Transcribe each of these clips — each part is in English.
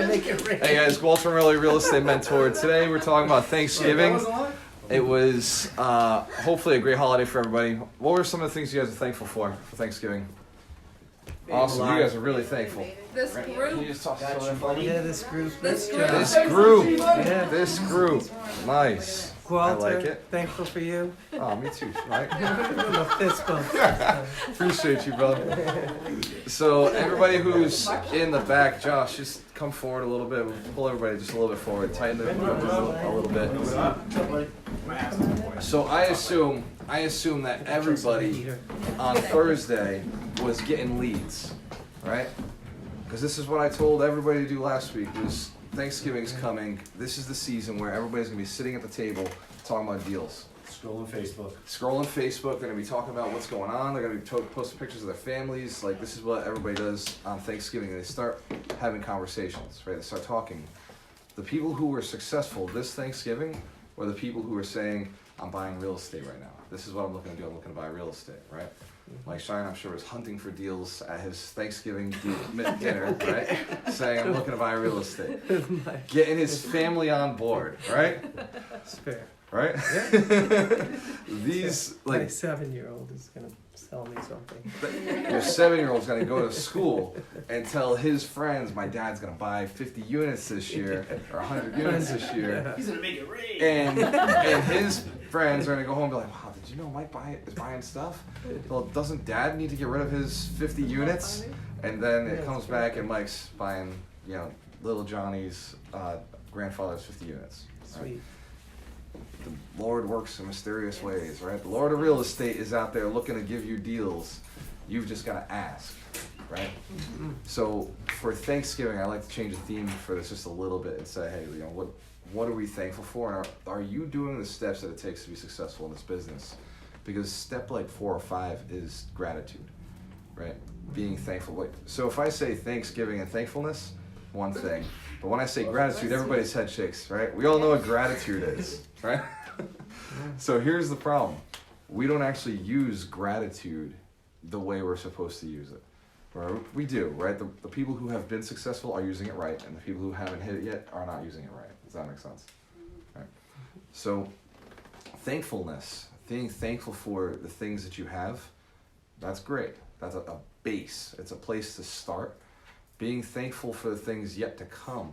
make it rain. Hey guys, Walter Morelli, Real Estate Mentor. Today we're talking about Thanksgiving. It was hopefully a great holiday for everybody. What were some of the things you guys are thankful for Thanksgiving? Awesome, you guys are really thankful. This Can you group. just talk so funny? Yeah, this group. This job. This group. Nice. Walter, I like it. thankful for you. Oh, me too, right? Give him a fist bump. Appreciate you, brother. So everybody who's in the back, Josh, just come forward a little bit. Pull everybody just a little bit forward. Tighten it a little bit. So I assume that everybody on Thursday was getting leads, right? Because this is what I told everybody to do last week was Thanksgiving's coming. This is the season where everybody's gonna be sitting at the table talking about deals. Scrolling Facebook. They're gonna be talking about what's going on. They're gonna be posting pictures of their families. Like this is what everybody does on Thanksgiving. They start having conversations, right? They start talking. The people who were successful this Thanksgiving were the people who were saying, "I'm buying real estate right now. This is what I'm looking to do. I'm looking to buy real estate," right? Like Shine, I'm sure, was hunting for deals at his Thanksgiving dinner, right? Saying, "I'm looking to buy real estate." Getting his family on board, right? It's fair. Right? Yeah. These, My like, 7-year-old is gonna sell me something. your 7-year-old's gonna go to school and tell his friends, "My dad's gonna buy 50 units this year, or 100 units this year." He's gonna make it rain. And his friends are gonna go home and be like, "Wow, did you know Mike is buying stuff? Well, doesn't Dad need to get rid of his 50 units?" And then it comes back and Mike's buying, little Johnny's grandfather's 50 units. Right? Sweet. The Lord works in mysterious ways, right? The Lord of real estate is out there looking to give you deals. You've just got to ask, right? So for Thanksgiving, I like to change the theme for this just a little bit and say, hey, what are we thankful for? And are you doing the steps that it takes to be successful in this business? Because step like 4 or 5 is gratitude, right? Being thankful. So if I say Thanksgiving and thankfulness, one thing. But when I say gratitude, everybody's head shakes, right? We all know what gratitude is, right? So here's the problem. We don't actually use gratitude the way we're supposed to use it. Or we do, right? The people who have been successful are using it right, and the people who haven't hit it yet are not using it right. Does that make sense? Right. So thankfulness, being thankful for the things that you have, that's great. That's a base. It's a place to start. Being thankful for the things yet to come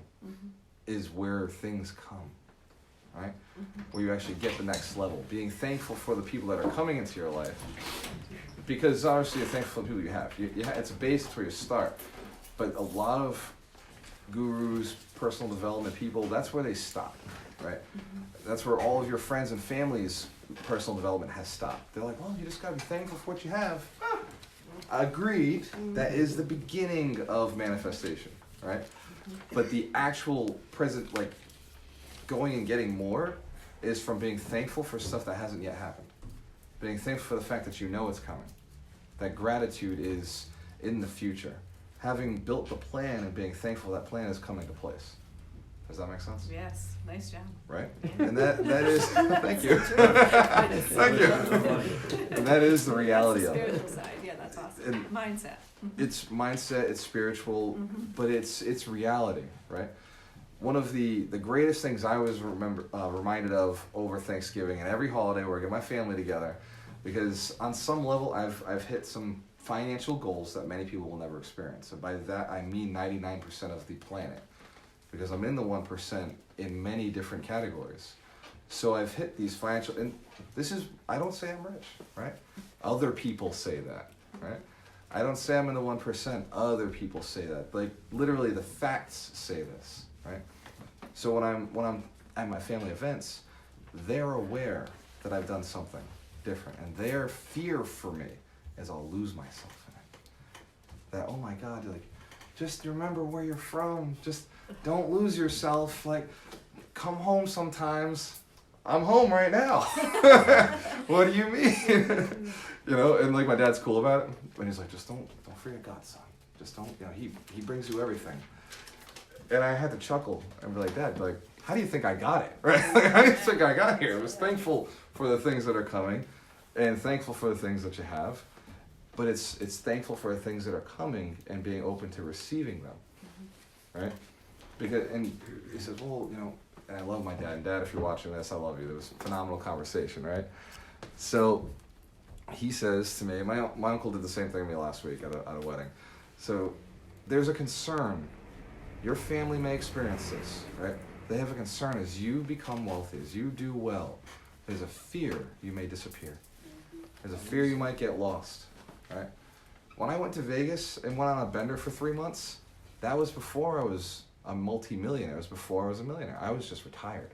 is where things come, right? Where you actually get the next level. Being thankful for the people that are coming into your life, because obviously you're thankful for the people you have. It's a base where you start, but a lot of gurus, personal development people, that's where they stop, right? That's where all of your friends and family's personal development has stopped. They're like, well, you just gotta be thankful for what you have. Agreed, that is the beginning of manifestation, right? But the actual present, like going and getting more, is from being thankful for stuff that hasn't yet happened. Being thankful for the fact that you know it's coming. That gratitude is in the future. Having built the plan and being thankful that plan is coming to place. Does that make sense? Yes, nice job. Right? And that is, thank you. Thank you. And that is the reality of it. Spiritual side, yeah, that's awesome. And Mindset. it's mindset, it's spiritual, but it's reality, right? One of the greatest things I was reminded of over Thanksgiving and every holiday where I get my family together, because on some level I've hit some financial goals that many people will never experience. And by that I mean 99% of the planet, because I'm in the 1% in many different categories. So I've hit these financial, and I don't say I'm rich, right? Other people say that, right? I don't say I'm in the 1%, other people say that. Like literally the facts say this, right? So when I'm at my family events, they're aware that I've done something different, and their fear for me is I'll lose myself in it. That, oh my God, like, just remember where you're from, just don't lose yourself, like, come home sometimes. I'm home right now. What do you mean? And like my dad's cool about it, and he's like, just don't forget God, son. Just don't, he brings you everything. And I had to chuckle and be like, Dad, like, how do you think I got it, right? Like, how do you think I got here? I was thankful for the things that are coming, and thankful for the things that you have, but it's thankful for the things that are coming and being open to receiving them, right? Because, and he says, well, you know, and I love my dad. And Dad, if you're watching this, I love you. It was a phenomenal conversation, right? So he says to me, my uncle did the same thing to me last week at a wedding. So there's a concern. Your family may experience this, right? They have a concern as you become wealthy, as you do well. There's a fear you may disappear. There's a fear you might get lost, right? When I went to Vegas and went on a bender for 3 months, that was before I was a multi-millionaire. It was before I was a millionaire. I was just retired.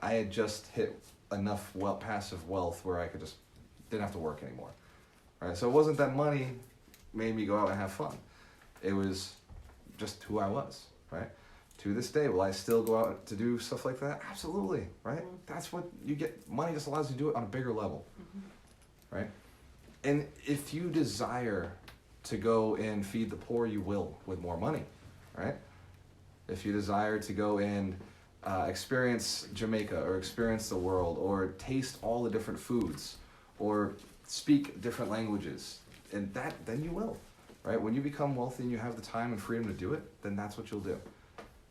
I had just hit enough passive wealth where I could just didn't have to work anymore, right? So it wasn't that money made me go out and have fun. It was just who I was, right? To this day, will I still go out to do stuff like that? Absolutely, right? That's what you get. Money just allows you to do it on a bigger level, right? And if you desire to go and feed the poor, you will with more money, right? If you desire to go and experience Jamaica or experience the world or taste all the different foods or speak different languages, and then you will, right? When you become wealthy and you have the time and freedom to do it, then that's what you'll do,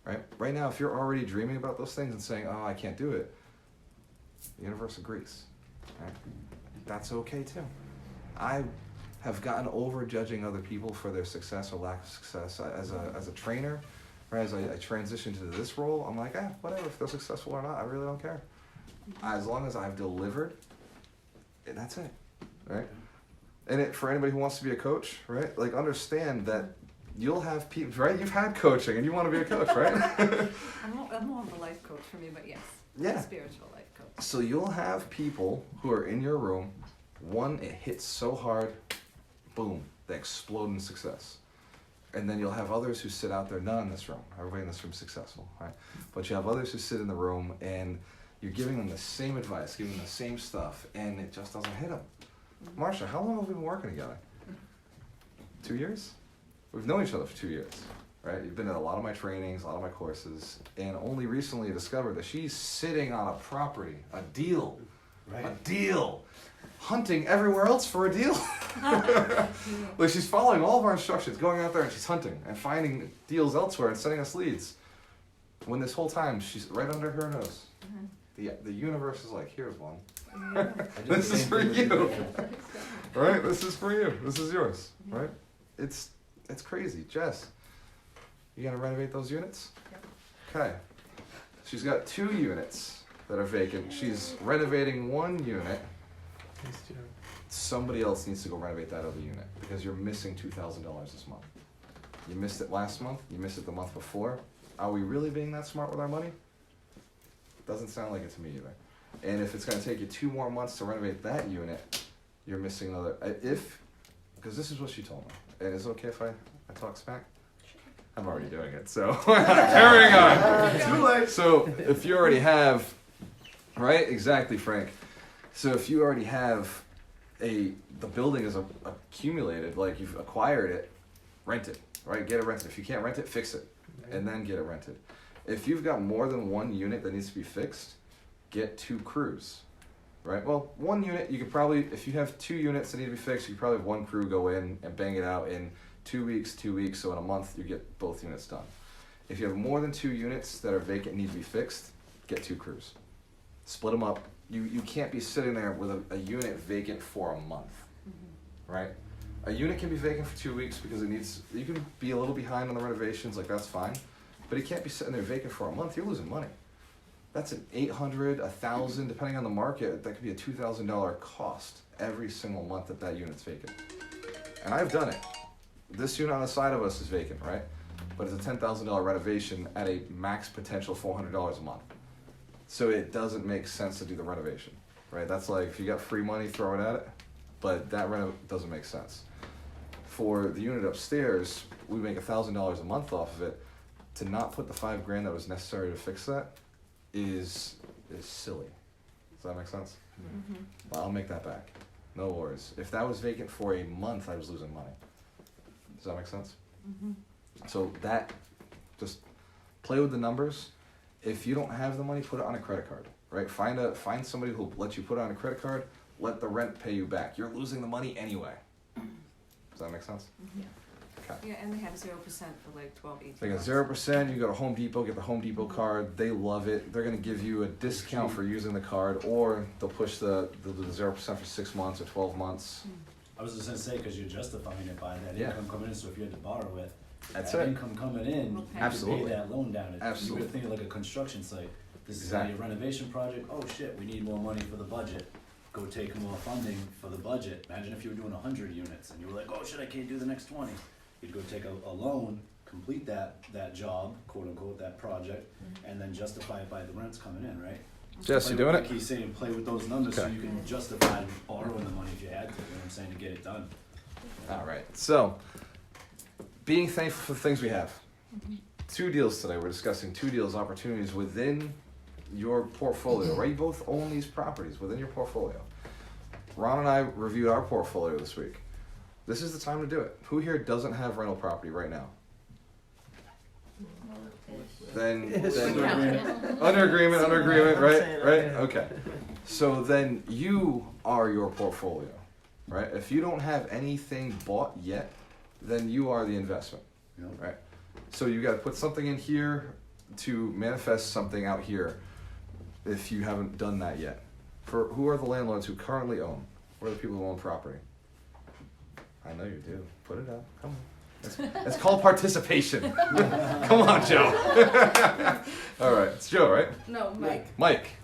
right? Right now, if you're already dreaming about those things and saying, oh, I can't do it, the universe agrees, right? That's okay too. I have gotten over judging other people for their success or lack of success. As a trainer, right, as I transitioned to this role, I'm like, whatever, if they're successful or not, I really don't care. As long as I've delivered, and that's it, right? And for anybody who wants to be a coach, right, like understand that you'll have people, right? You've had coaching and you want to be a coach, right? I'm more of a life coach for me, but yes. Yeah. A spiritual life coach. So you'll have people who are in your room, one, it hits so hard, boom, they explode in success. And then you'll have others who sit out there, not in this room. Everybody in this room is successful, right? But you have others who sit in the room and you're giving them the same advice, giving them the same stuff, and it just doesn't hit them. Marsha, how long have we been working together? 2 years? We've known each other for 2 years, right? You've been at a lot of my trainings, a lot of my courses, and only recently I discovered that she's sitting on a property, a deal, hunting everywhere else for a deal. Like she's following all of our instructions, going out there and she's hunting and finding deals elsewhere and sending us leads. When this whole time she's right under her nose. The universe is like, here's one. This is for you. Right? This is for you. This is yours. Right? It's crazy. Jess, you gonna renovate those units? Yep. Okay. She's got 2 units that are vacant. She's renovating 1 unit. Nice job. Somebody else needs to go renovate that other unit because you're missing $2,000 this month. You missed it last month. You missed it the month before. Are we really being that smart with our money? Doesn't sound like it to me either. And if it's going to take you 2 more months to renovate that unit, you're missing another. Because this is what she told me. And is it okay if I talk smack? I'm already doing it, so carrying on. Too late. So if you already have, right? Exactly, Frank. So if you already have the building is accumulated, like you've acquired it, rent it, right? Get it rented. If you can't rent it, fix it, and then get it rented. If you've got more than 1 unit that needs to be fixed, get 2 crews, right? Well, 1 unit, you could probably, if you have 2 units that need to be fixed, you could probably have 1 crew go in and bang it out in 2 weeks, so in a month you get both units done. If you have more than 2 units that are vacant and need to be fixed, get 2 crews. Split them up. You can't be sitting there with a unit vacant for a month, right? A unit can be vacant for 2 weeks because you can be a little behind on the renovations, like that's fine. But it can't be sitting there vacant for a month. You're losing money. That's an $800, $1,000, depending on the market. That could be a $2,000 cost every single month that unit's vacant. And I've done it. This unit on the side of us is vacant, right? But it's a $10,000 renovation at a max potential $400 a month. So it doesn't make sense to do the renovation, right? That's like if you got free money, throw it at it. But that doesn't make sense. For the unit upstairs, we make $1,000 a month off of it. To not put the $5,000 that was necessary to fix that is silly. Does that make sense? Well, I'll make that back. No worries. If that was vacant for a month, I was losing money. Does that make sense? So that, just play with the numbers. If you don't have the money, put it on a credit card, right? Find somebody who'll let you put it on a credit card. Let the rent pay you back. You're losing the money anyway. Does that make sense? Yeah. Okay. Yeah, and they have 0% for like 12, 18 They got months. 0%. You go to Home Depot, get the Home Depot card. They love it. They're gonna give you a discount for using the card, or they'll push the 0% for 6 months or 12 months. I was just gonna say, cause you're justifying it by that Yeah. income coming in, so if you had to borrow it, That's that it. income coming in, Will you pay. could Absolutely. pay that loan down. You Absolutely. could think of like a construction site, this is gonna be a Exactly. renovation project, oh shit, we need more money for the budget. Go take more funding for the budget. Imagine if you were doing 100 units and you were like, oh shit, I can't do the next 20. You'd go take a loan, complete that job, quote unquote, that project, and then justify it by the rents coming in, right? Jess, Play you doing with- it? Like he's saying, play with those numbers so Okay. you can justify borrowing the money if you had to, you know what I'm saying, to get it done. All right. So, being thankful for the things we have. 2 deals today. We're discussing 2 deals, opportunities within your portfolio, right? You both own these properties within your portfolio. Ron and I reviewed our portfolio this week. This is the time to do it. Who here doesn't have rental property right now? Then under agreement, right? Okay. So then you are your portfolio, right? If you don't have anything bought yet, then you are the investment, You know? right? So you got to put something in here to manifest something out here if you haven't done that yet. For who are the landlords who currently own? Who are the people who own property? I know you do. Put it up. Come on. It's called participation. Come on, Joe. All right, it's Joe, right? No, Mike.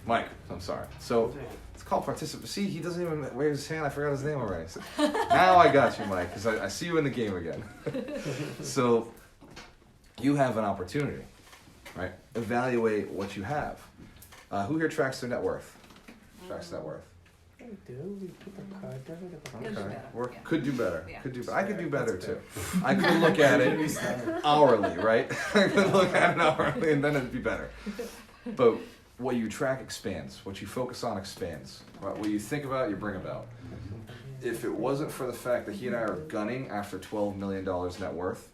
Mike. I'm sorry. So it's called participation. See, he doesn't even raise his hand. I forgot his name already. So, now I got you, Mike, because I see you in the game again. So you have an opportunity, right? Evaluate what you have. Who here tracks their net worth? Tracks net worth. We do. We put the card there. We got the Could do Okay. better, Or yeah. could do better. Yeah. Could do. I could do better That's too. fair. I could look at it hourly, right? I could look at it hourly, and then it'd be better. But what you track expands. What you focus on expands. What you think about, you bring about. If it wasn't for the fact that he and I are gunning after $12 million net worth,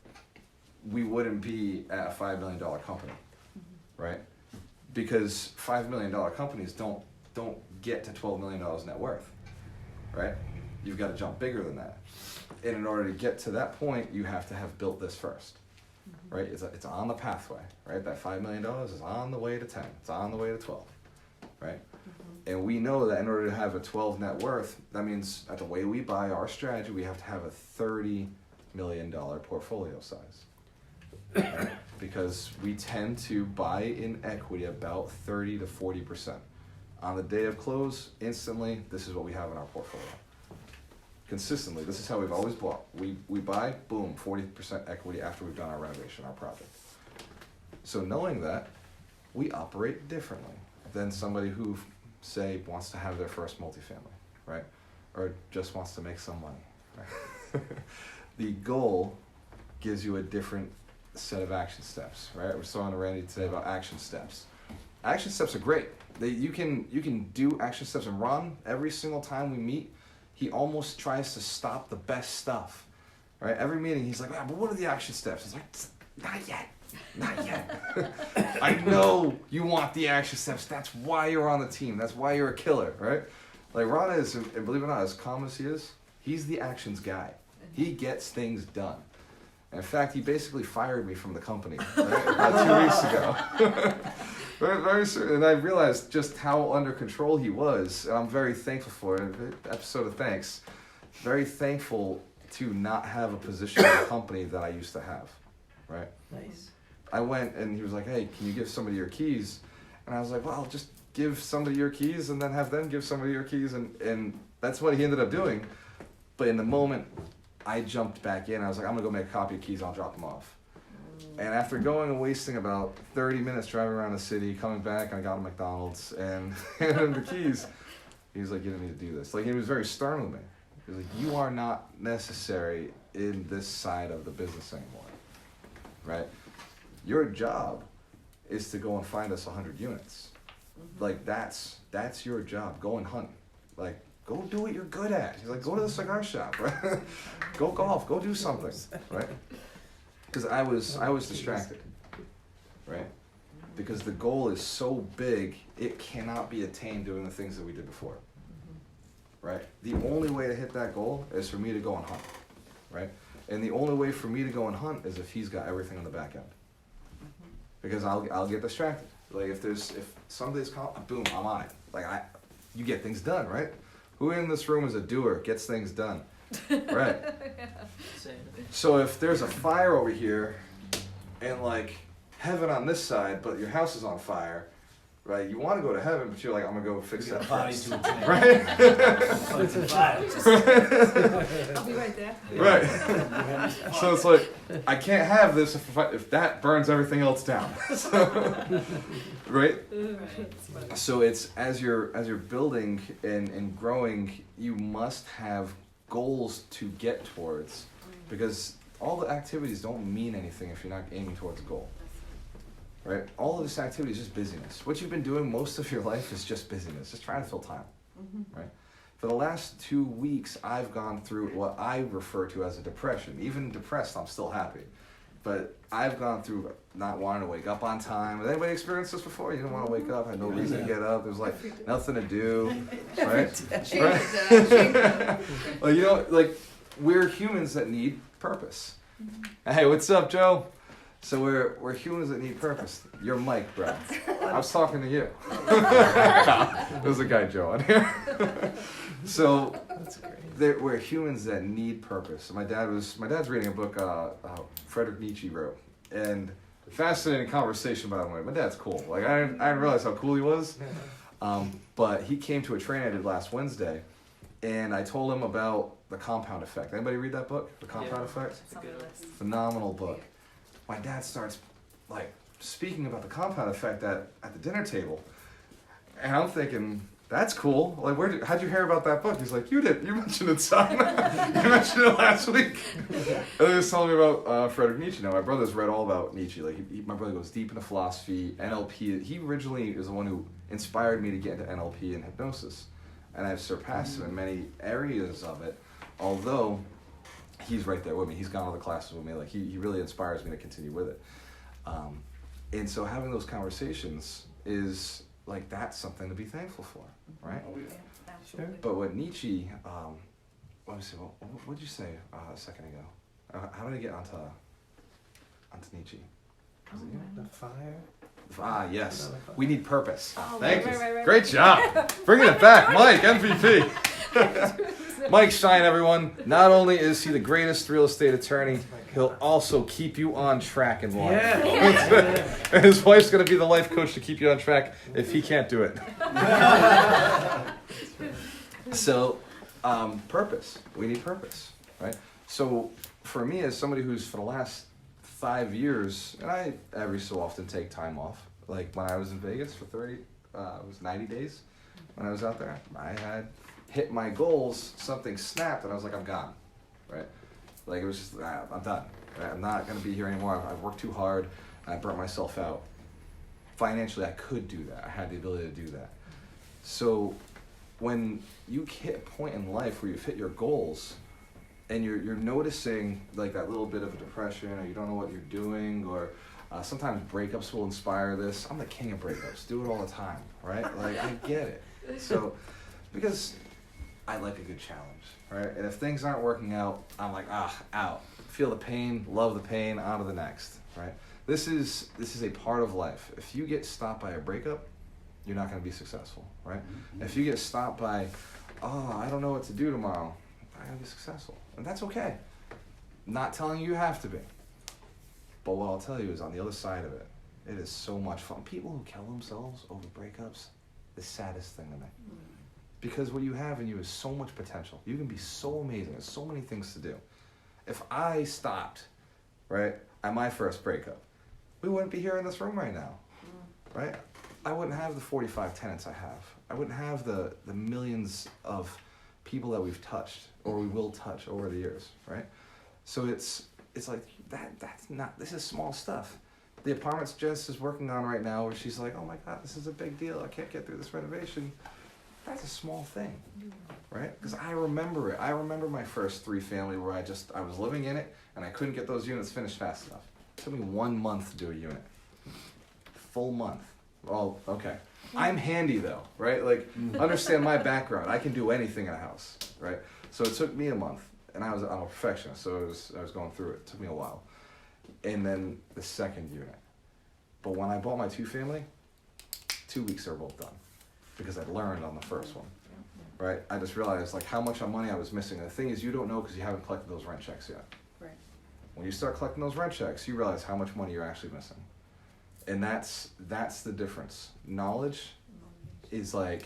we wouldn't be at a $5 million company, right? Because $5 million companies don't get to $12 million net worth, right? You've got to jump bigger than that. And in order to get to that point, you have to have built this first, right? It's on the pathway, right? That $5 million is on the way to 10. It's on the way to 12, right? And we know that in order to have a 12 net worth, that means at the way we buy our strategy, we have to have a $30 million portfolio size. Right? Because we tend to buy in equity about 30 to 40%. On the day of close, instantly, this is what we have in our portfolio. Consistently, this is how we've always bought. We buy, boom, 40% equity after we've done our renovation, our project. So knowing that, we operate differently than somebody who, say, wants to have their first multifamily, right? Or just wants to make some money, right? The goal gives you a different set of action steps, right? We're talking to Randy today about action steps. Action steps are great. You can do action steps, and Ron, every single time we meet, he almost tries to stop the best stuff, right? Every meeting, he's like, "Ah, but what are the action steps?" He's like, not yet. I know you want the action steps. That's why you're on the team. That's why you're a killer, right? Like Ron is, and believe it or not, as calm as he is, he's the actions guy. He gets things done. And in fact, he basically fired me from the company right? About 2 weeks ago. very soon, and I realized just how under control he was, and I'm very thankful for it. Episode of thanks. Very thankful to not have a position in the company that I used to have, right? Nice. I went and he was like, "Hey, can you give somebody your keys?" And I was like, "Well, just give somebody your keys and then have them give somebody your keys," and that's what he ended up doing. But in the moment, I jumped back in. I was like, "I'm gonna go make a copy of keys. I'll drop them off." And after going and wasting about 30 minutes driving around the city, coming back, I got to McDonald's and handed him the keys. He was like, "You didn't need to do this." Like, he was very stern with me. He was like, "You are not necessary in this side of the business anymore, right? Your job is to go and find us 100 units. Like, that's your job. Go and hunt. Like, go do what you're good at." He's like, "Go to the cigar shop, right? Go golf. Go do something, right?" Because I was distracted, right? Because the goal is so big, it cannot be attained doing the things that we did before, right? The only way to hit that goal is for me to go and hunt, right? And the only way for me to go and hunt is if he's got everything on the back end. Because I'll get distracted. Like if somebody's calling, boom, I'm on it. Like you get things done, right? Who in this room is a doer, gets things done, right? So if there's a fire over here, and like heaven on this side, but your house is on fire, right? You want to go to heaven, but you're like, I'm gonna go fix that first, right? I'll be right there. Right. So it's like I can't have this if that burns everything else down. So, right. So it's as you're building and growing, you must have goals to get towards, because all the activities don't mean anything if you're not aiming towards a goal. Right? All of this activity is just busyness. What you've been doing most of your life is just busyness, just trying to fill time. Right? For the last 2 weeks, I've gone through what I refer to as a depression. Even depressed, I'm still happy. But I've gone through not wanting to wake up on time. Has anybody experienced this before? You didn't want to wake up, had no reason to get up. There was like nothing to do. Right? Right? Well, you know, like we're humans that need purpose. Hey, what's up, Joe? So we're humans that need purpose. You're Mike, bro. I was talking to you. There's a guy Joe on here. So we're humans that need purpose. My dad's reading a book Friedrich Nietzsche wrote, and fascinating conversation, by the way. My dad's cool. Like I didn't realize how cool he was. But he came to a training I did last Wednesday, and I told him about the compound effect. Anybody read that book, The Compound Effect? Phenomenal book. My dad starts like speaking about the compound effect at the dinner table, and I'm thinking, that's cool. Like, how'd you hear about that book? He's like, you did. You mentioned it, son. You mentioned it last week. And he was telling me about Friedrich Nietzsche. Now, my brother's read all about Nietzsche. Like, my brother goes deep into philosophy, NLP. He originally is the one who inspired me to get into NLP and hypnosis, and I've surpassed him in many areas of it. Although he's right there with me. He's gone all the classes with me. Like he really inspires me to continue with it. And so having those conversations is like, that's something to be thankful for, right? Yeah, absolutely. But what Nietzsche, let me see, what did you say a second ago? How did I get onto Nietzsche? Was it you? The fire. Ah, yes. We need purpose. Oh, Thank right, you. right. Great job. Bringing it back. Mike, MVP. Mike Shine, everyone. Not only is he the greatest real estate attorney, he'll also keep you on track in life. Yeah. His wife's going to be the life coach to keep you on track if he can't do it. So, purpose. We need purpose, right? So, for me, as somebody who's for the last 5 years, and I every so often take time off. Like when I was in Vegas for 90 days. When I was out there, I had hit my goals, something snapped, and I was like, I'm gone, right? Like it was just, I'm done. Right? I'm not gonna be here anymore. I've worked too hard. I burnt myself out. Financially, I could do that. I had the ability to do that. So when you hit a point in life where you've hit your goals, and you're noticing like that little bit of a depression, or you don't know what you're doing, or sometimes breakups will inspire this. I'm the king of breakups. Do it all the time, right? Like I get it. So because I like a good challenge, right? And if things aren't working out, I'm like, out. Feel the pain, love the pain, on to the next, right? This is a part of life. If you get stopped by a breakup, you're not going to be successful, right? Mm-hmm. If you get stopped by, I don't know what to do tomorrow, I'm not going to be successful. And that's okay. Not telling you have to be. But what I'll tell you is on the other side of it, it is so much fun. People who kill themselves over breakups, the saddest thing to me. Because what you have in you is so much potential. You can be so amazing. There's so many things to do. If I stopped, right, at my first breakup, we wouldn't be here in this room right now, right? I wouldn't have the 45 tenants I have. I wouldn't have the millions of people that we've touched or we will touch over the years, right? So it's like that's not, this is small stuff. The apartments Jess is working on right now where she's like, oh my God, this is a big deal. I can't get through this renovation. That's a small thing, right? Because I remember it. I remember my first 3-family where I was living in it and I couldn't get those units finished fast enough. It took me 1 month to do a unit. Full month. Well, okay. I'm handy though, right? Like, understand my background. I can do anything in a house, right? So it took me a month. and I'm a perfectionist, so I was going through it. It took me a while. And then the second unit. But when I bought my 2-family, 2 weeks they were both done. Because I learned on the first one, right? I just realized like how much money I was missing. And the thing is, you don't know because you haven't collected those rent checks yet. Right. When you start collecting those rent checks, you realize how much money you're actually missing. And that's the difference. Knowledge is like,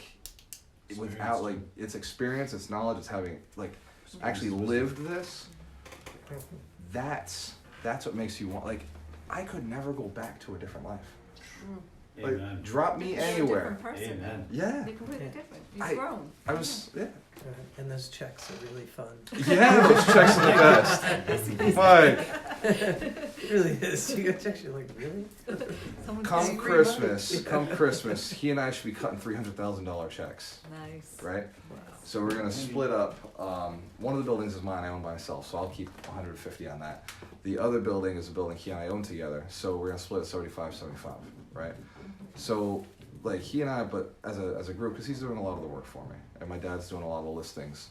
without like, it's experience, it's knowledge, it's having like actually lived this. That's what makes you want, like, I could never go back to a different life. Like, Amen. drop me You're a anywhere. different person. Amen. Yeah. You're completely different. You've I- grown. I was, yeah. And those checks are really fun. Yeah, those checks are the best. Mike, It really is. You get checks, you're like, really? Someone's come getting free money. Christmas, he and I should be cutting $300,000 checks, Nice. right? Wow. So we're gonna split up. One of the buildings is mine, I own by myself, so I'll keep 150 on that. The other building is a building he and I own together, so we're gonna split it 75-75, right? So like he and I, but as a group, because he's doing a lot of the work for me, and my dad's doing a lot of the listings.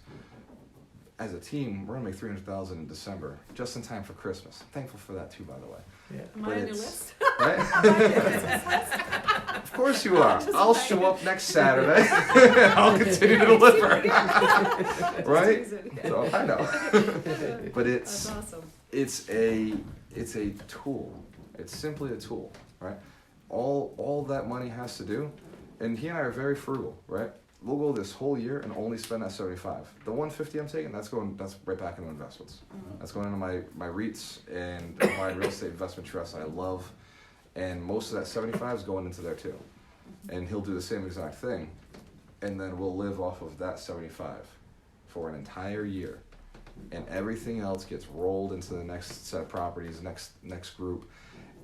As a team, we're gonna make $300,000 in December, just in time for Christmas. I'm thankful for that too, by the way. Yeah. Am But I on your it's- list? Right? Of course you are. I'll show up next Saturday. I'll continue to deliver. Right? So I know. But That's awesome. it's a tool. It's simply a tool, right? All that money has to do, and he and I are very frugal, right? We'll go this whole year and only spend that 75. The 150 I'm taking, that's right back into investments. That's going into my REITs and my real estate investment trust I love, and most of that 75 is going into there too. And he'll do the same exact thing, and then we'll live off of that 75 for an entire year, and everything else gets rolled into the next set of properties, next group.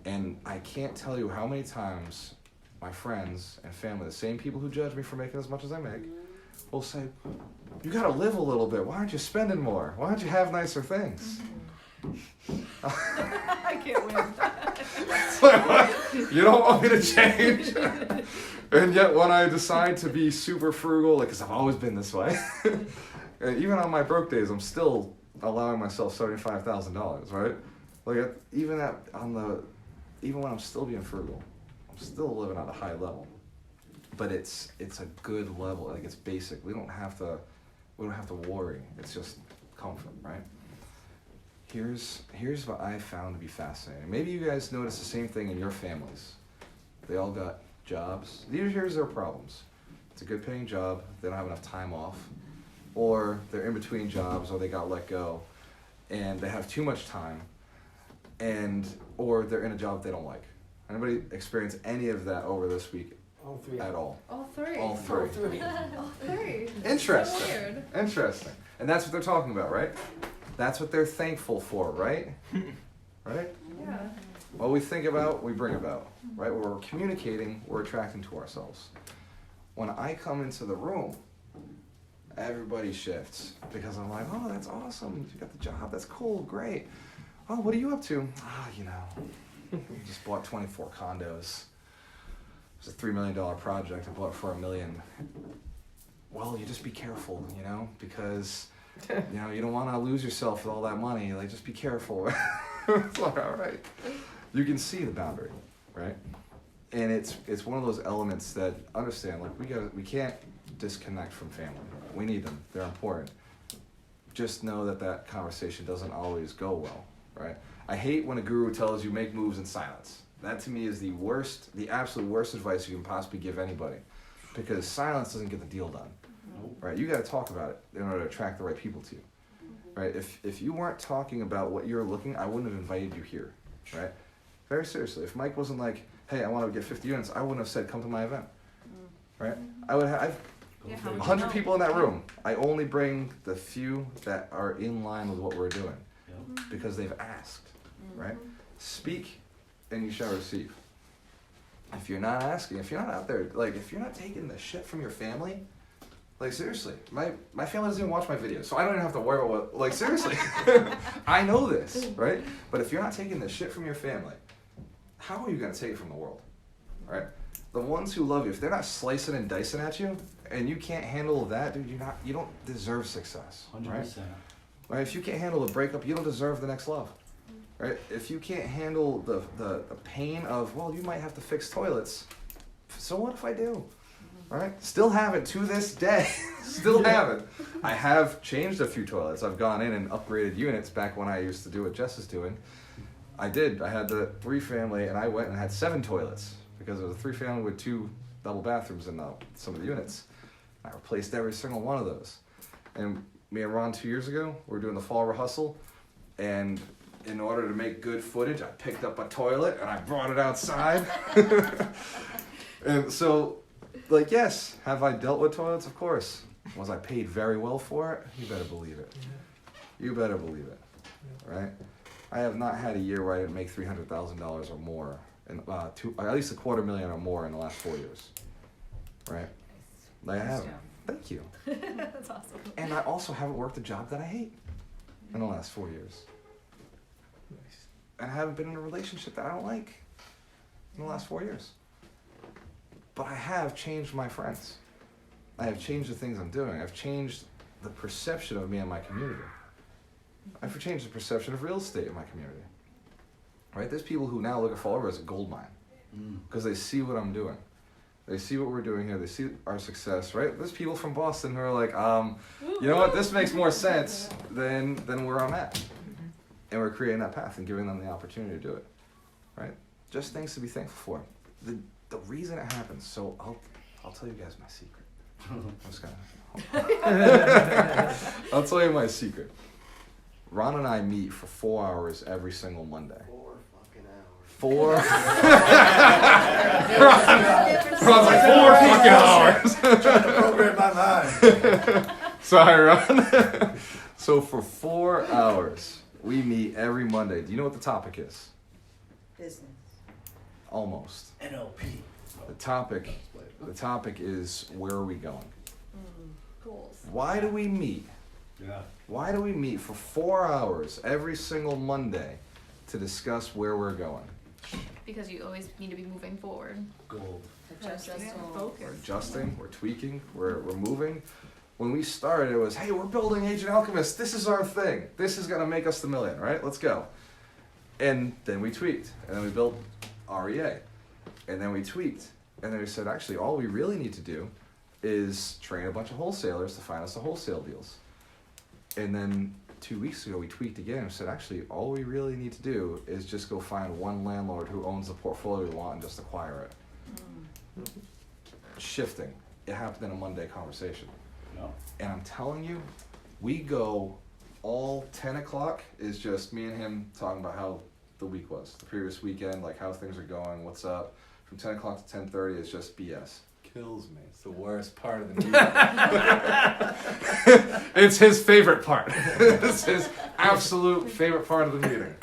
And I can't tell you how many times my friends and family, the same people who judge me for making as much as I make, will say, "You gotta live a little bit. Why aren't you spending more? Why don't you have nicer things?" I can't win. You don't want me to change? And yet when I decide to be super frugal, like, 'cause I've always been this way, and even on my broke days, I'm still allowing myself $75,000, right? Like, even when I'm still being frugal, I'm still living at a high level. But it's a good level, like it's basic. We don't have to worry. It's just comfort, right? Here's what I found to be fascinating. Maybe you guys notice the same thing in your families. They all got jobs. Here's their problems. It's a good paying job, they don't have enough time off, or they're in between jobs, or they got let go, and they have too much time, or they're in a job they don't like. Anybody experience any of that over this week All three. at all? All three. All three. All three. Interesting. So weird. Interesting. And that's what they're talking about, right? That's what they're thankful for, right? Right? Yeah. What we think about, we bring about, right? When we're communicating, we're attracting to ourselves. When I come into the room, everybody shifts because I'm like, "Oh, that's awesome. You got the job. That's cool. Great. Oh, what are you up to?" Just bought 24 condos. It was a $3 million project. I bought it for $1 million. Well, you just be careful, because you don't want to lose yourself with all that money. Like, just be careful. It's like, all right. You can see the boundary, right? And it's one of those elements that understand, like, we can't disconnect from family. We need them. They're important. Just know that conversation doesn't always go well, right? I hate when a guru tells you make moves in silence. That to me is the absolute worst advice you can possibly give anybody, because silence doesn't get the deal done, right? You got to talk about it in order to attract the right people to you, right? If you weren't talking about what you're looking, I wouldn't have invited you here, right? Very seriously, if Mike wasn't like, "Hey, I want to get 50 units," I wouldn't have said, "Come to my event," right? I've Yeah, how would you 100 know? people in that room. I only bring the few that are in line with what we're doing Yep. because they've asked, right? Speak and you shall receive. If you're not asking, if you're not out there, like, if you're not taking the shit from your family, like, seriously, my family doesn't even watch my videos, so I don't even have to worry about what, like, seriously. I know this, right? But if you're not taking the shit from your family, how are you going to take it from the world, right? The ones who love you, if they're not slicing and dicing at you, and you can't handle that, dude, you don't deserve success, right? 100%. right? If you can't handle the breakup, you don't deserve the next love, right? If you can't handle the pain of, well, you might have to fix toilets, so what if I do? Right? Still haven't to this day. Still haven't. I have changed a few toilets. I've gone in and upgraded units back when I used to do what Jess is doing. I did. I had the 3-family and I went and had 7 toilets because it was a 3-family with 2 double bathrooms in some of the units. I replaced every single one of those. And me and Ron 2 years ago, we were doing the fall rehearsal, and in order to make good footage, I picked up a toilet and I brought it outside. And so, like, yes, have I dealt with toilets? Of course. Was I paid very well for it? You better believe it. You better believe it, right? I have not had a year where I didn't make $300,000 or more, and at least $250,000 or more in the last 4 years, right? Like I haven't. Thank you. That's awesome. And I also haven't worked a job that I hate in the last 4 years. Nice. And I haven't been in a relationship that I don't like in the last 4 years. But I have changed my friends. I have changed the things I'm doing. I've changed the perception of me in my community. I've changed the perception of real estate in my community. Right? There's people who now look at Fall River as a gold mine because they see what I'm doing. They see what we're doing here. They see our success, right? There's people from Boston who are like, you know what? This makes more sense than where I'm at. And we're creating that path and giving them the opportunity to do it, right? Just things to be thankful for. The reason it happens. So I'll tell you guys my secret. I'm just gonna. I'll tell you my secret. Ron and I meet for 4 hours every single Monday. 4 fucking hours. 4. Ron's like 4 fucking hours. Trying to program my mind. Sorry, Ron. So for 4 hours, we meet every Monday. Do you know what the topic is? Business. Almost. NLP. The topic is, where are we going? Goals. Why do we meet? Yeah. Why do we meet for 4 hours every single Monday to discuss where we're going? Because you always need to be moving forward. Gold. Adjusting. We're Focus. adjusting, we're tweaking, we're moving. When we started, it was, hey, we're building Agent Alchemist. This is our thing. This is gonna make us the million, right? Let's go. And then we tweaked, and then we built REA, and then we tweaked, and then we said, actually, all we really need to do is train a bunch of wholesalers to find us the wholesale deals. And then 2 weeks ago, we tweaked again and said, actually, all we really need to do is just go find one landlord who owns the portfolio we want and just acquire it. Shifting. It happened in a Monday conversation. No. And I'm telling you, we go all 10 o'clock is just me and him talking about how the week was, the previous weekend, like how things are going, what's up. From 10 o'clock to 10:30 is just BS. Kills me. It's the worst part of the meeting. It's his favorite part. It's his absolute favorite part of the meeting.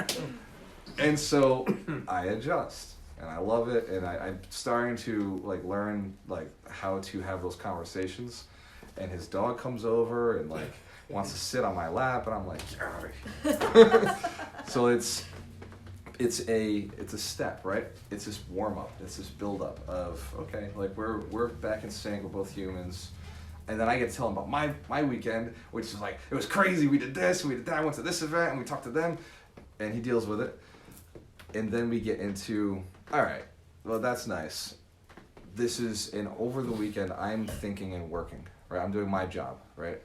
And so I adjust. And I love it, and I'm starting to like learn like how to have those conversations. And his dog comes over and like wants to sit on my lap, and I'm like, get out of here. So it's a step, right? It's this warm up. It's this build up of okay, like we're back in sync. We're both humans. And then I get to tell him about my weekend, which is like it was crazy. We did this, we did that. Went to this event, and we talked to them, and he deals with it. And then we get into, all right, well, that's nice. This is, and over the weekend, I'm thinking and working, right? I'm doing my job, right?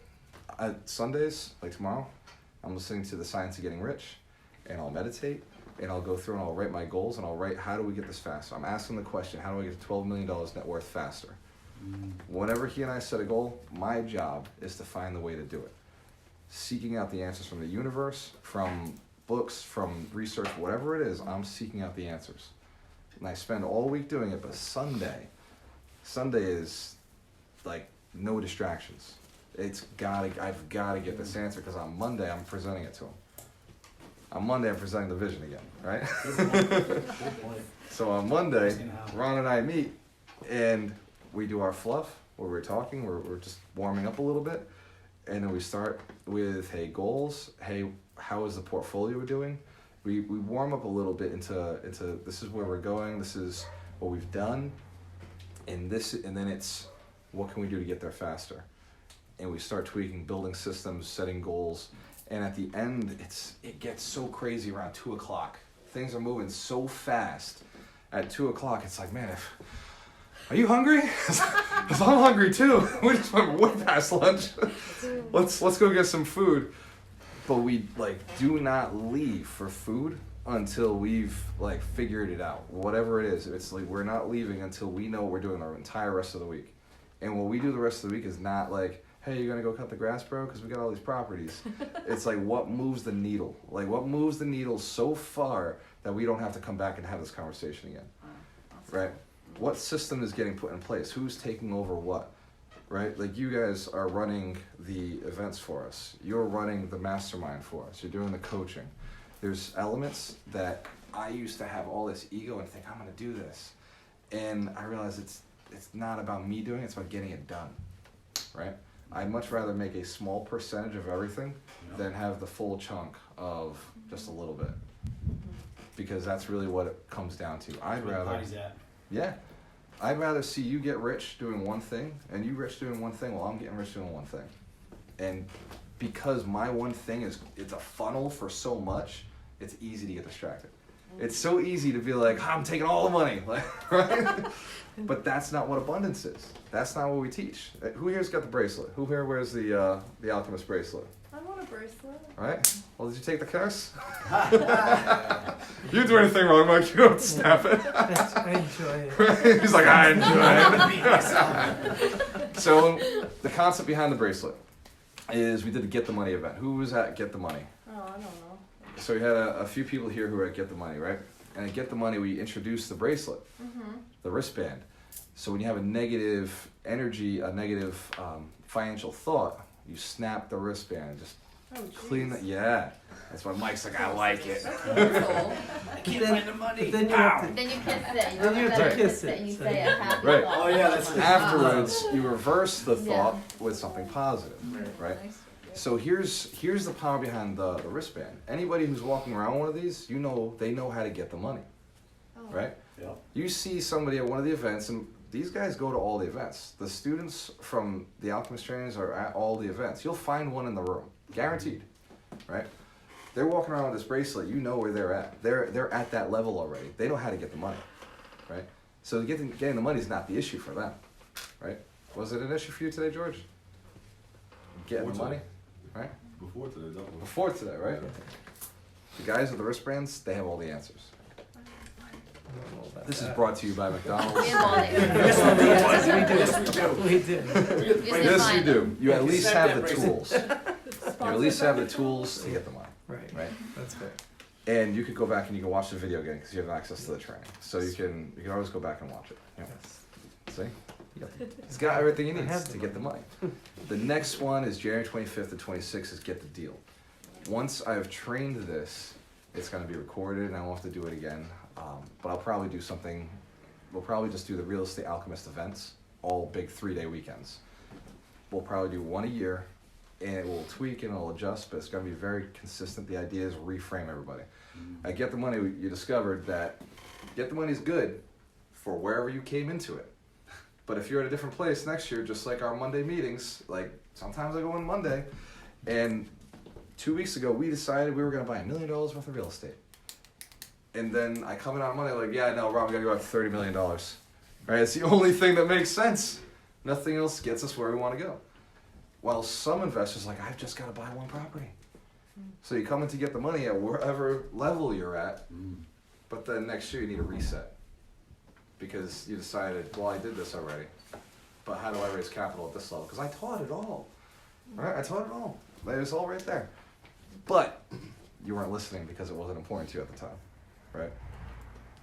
Sundays, like tomorrow, I'm listening to The Science of Getting Rich, and I'll meditate, and I'll go through and I'll write my goals, and I'll write, how do we get this faster? I'm asking the question, how do I get to $12 million net worth faster? Whenever he and I set a goal, my job is to find the way to do it. Seeking out the answers from the universe, from books, from research, whatever it is, I'm seeking out the answers. And I spend all week doing it, but Sunday is like no distractions. I've gotta get this answer because on Monday I'm presenting it to him. On Monday I'm presenting the vision again, right? Good point. So on Monday, Ron and I meet and we do our fluff where we're talking, we're just warming up a little bit. And then we start with, hey, goals, hey, how is the portfolio doing? We warm up a little bit into this is where we're going, this is what we've done, and then it's what can we do to get there faster? And we start tweaking, building systems, setting goals, And at the end, it gets so crazy around 2 o'clock. Things are moving so fast. At 2 o'clock, it's like, man, are you hungry? Because I'm hungry too. We just went way past lunch. Let's go get some food. But we do not leave for food until we've figured it out. Whatever it is, it's like we're not leaving until we know what we're doing our entire rest of the week. And what we do the rest of the week is not hey, you gonna go cut the grass, bro? Because we got all these properties. It's what moves the needle? What moves the needle so far that we don't have to come back and have this conversation again, right? What system is getting put in place? Who's taking over what, right? You guys are running the events for us. You're running the mastermind for us. You're doing the coaching. There's elements that I used to have all this ego and think, I'm gonna do this. And I realize it's not about me doing it, it's about getting it done, right? I'd much rather make a small percentage of everything than have the full chunk of just a little bit. Because that's really what it comes down to. I'd rather see you get rich doing one thing and you rich doing one thing while I'm getting rich doing one thing. And because my one thing it's a funnel for so much, it's easy to get distracted. It's so easy to be I'm taking all the money, right? But that's not what abundance is. That's not what we teach. Who here's got the bracelet? Who here wears the Alchemist bracelet? I want a bracelet. Right? Well, did you take the curse? You do anything wrong, Mike, you don't snap it. I enjoy it. He's like, I enjoy it. So the concept behind the bracelet is we did a Get the Money event. Who was at Get the Money? Oh, I don't know. So we had a few people here who were at Get the Money, right? And at Get the Money, we introduced the bracelet, the wristband. So when you have a negative energy, a negative financial thought, you snap the wristband and just clean that. Yeah, that's why Mike's like, I like it. I can't find the money. Then you have to, Then you kiss it. You Then you have to better kiss it. it, And you so say you- a happy Right. thought. Oh, yeah, that's it. Afterwards, you reverse the thought Yeah. with something positive, right? Nice. So here's the power behind the wristband. Anybody who's walking around one of these, they know how to get the money, right? Yeah. You see somebody at one of the events, and these guys go to all the events. The students from the Alchemist trainings are at all the events. You'll find one in the room, guaranteed, right? They're walking around with this bracelet. You know where they're at. They're at that level already. They know how to get the money, right? So getting the money is not the issue for them, right? Was it an issue for you today, George? Getting the money, right? Before today, definitely. Before today, right? The guys with the wristbands, they have all the answers. This is brought to you by McDonald's. We have all the we do. Yes, you do. You at least Snap have that the bracelet. tools. You at least have the tools to get the money, Right. right? That's fair. And you could go back and you can watch the video again because you have access to the training. So you can always go back and watch it. Yeah. See? He's got everything he I have needs to get the money. The next one is January 25th to 26th is Get the Deal. Once I've trained this, it's going to be recorded and I won't have to do it again. But I'll probably do something. We'll probably just do the Real Estate Alchemist events, all big 3-day weekends. We'll probably do one a year, and it will tweak and it'll adjust, but it's going to be very consistent. The idea is reframe everybody. At Get the Money, you discovered that Get the Money is good for wherever you came into it. But if you're at a different place next year, just like our Monday meetings, sometimes I go on Monday, and 2 weeks ago we decided we were going to buy $1 million worth of real estate. And then I come in on Monday yeah, no, Rob, we got to go after $30 million. Right? It's the only thing that makes sense. Nothing else gets us where we want to go. While some investors are I've just got to buy one property. So you come in to get the money at wherever level you're at, but then next year you need a reset. Because you decided, well, I did this already, but how do I raise capital at this level? Because I taught it all, right? I taught it all. It was all right there. But you weren't listening because it wasn't important to you at the time, right?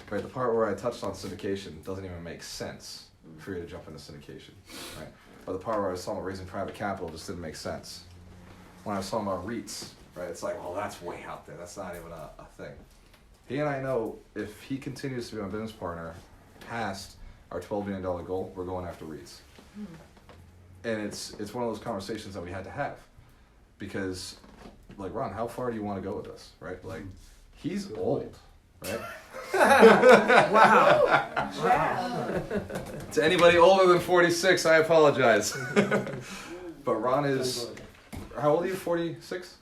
Right, the part where I touched on syndication doesn't even make sense for you to jump into syndication, right? But the part where I was talking about raising private capital just didn't make sense. When I was talking about REITs, right, it's well, that's way out there. That's not even a thing. He and I know if he continues to be my business partner past our $12 billion goal, we're going after REITs. And it's one of those conversations that we had to have. Because, Ron, how far do you want to go with this, right? He's old, right? Wow. To anybody older than 46, I apologize. But Ron is, how old are you, 46?